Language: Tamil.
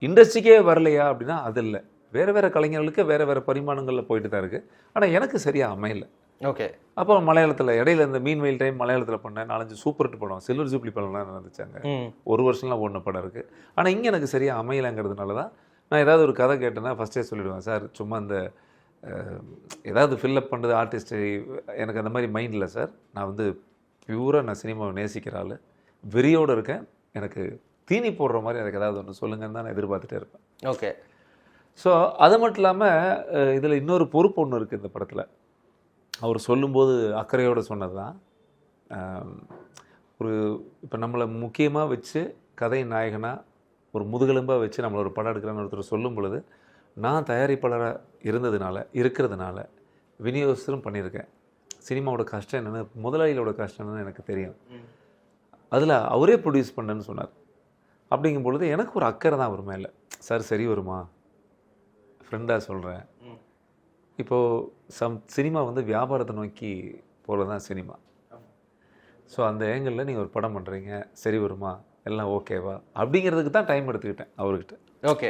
இண்டஸ்ட்ரிக்கே வரலையா அப்படின்னா அது இல்லை. வேறு வேறு கலைஞர்களுக்கு வேறு வேறு பரிமாணங்களில் போயிட்டு தான் இருக்குது. ஆனால் எனக்கு சரியாக அமையல. ஓகே. அப்புறம் மலையாளத்தில் இடையில இந்த மீன்வெயில் டைம் மலையாளத்தில் பண்ணேன். 4-5 சூப்பர் ஹிட் படம், சில்வர் ஜூப்ளி படம்லாம் நடந்துச்சாங்க. ஒரு வருஷம்லாம் ஓடின படம் இருக்குது. ஆனால் இங்கே எனக்கு சரியாக அமையலைங்கிறதுனால தான் நான் ஏதாவது ஒரு கதை கேட்டேன்னா ஃபஸ்ட்டே சொல்லிவிடுவேன், சார் சும்மா இந்த ஏதாவது ஃபில்லப் பண்ணுறது ஆர்டிஸ்ட்டு எனக்கு அந்த மாதிரி மைண்ட் இல்லை சார். நான் வந்து பியூராக நான் சினிமாவை நேசிக்கிற ஆள், வெறியோடு இருக்கேன். எனக்கு தீனி போடுற மாதிரி எனக்கு ஏதாவது ஒன்று சொல்லுங்கன்னு தான் நான் எதிர்பார்த்துட்டே இருப்பேன். ஓகே. ஸோ அது மட்டும் இல்லாமல் இதில் இன்னொரு பொறுப்பு ஒன்று இருக்குது இந்த படத்தில். அவர் சொல்லும்போது அக்கறையோடு சொன்னது தான், ஒரு இப்போ நம்மளை முக்கியமாக வச்சு கதை நாயகனாக ஒரு முதுகெலும்பாக வச்சு நம்மளை ஒரு படம் எடுக்கிறான்னு ஒருத்தர் சொல்லும் பொழுது, நான் தயாரிப்பாளராக இருக்கிறதுனால விநியோகஸ்தரும் பண்ணியிருக்கேன். சினிமாவோட கஷ்டம் என்னென்னு, முதலாளிகளோட கஷ்டம் என்னென்னு எனக்கு தெரியும். அதில் அவரே ப்ரொடியூஸ் பண்ணேன்னு சொன்னார். அப்படிங்கும் பொழுது எனக்கு ஒரு அக்கறை தான் அவர் மேலே. சார் சரி வருமா, ஃப்ரெண்டாக சொல்கிறேன். இப்போது சினிமா வந்து வியாபாரத்தை நோக்கி போகிறது தான் சினிமா. ஸோ அந்த ஏங்கிளில் நீங்கள் ஒரு படம் பண்ணுறீங்க, சரி வருமா, எல்லாம் ஓகேவா அப்படிங்கிறதுக்கு தான் டைம் எடுத்துக்கிட்டேன் அவர்கிட்ட. ஓகே.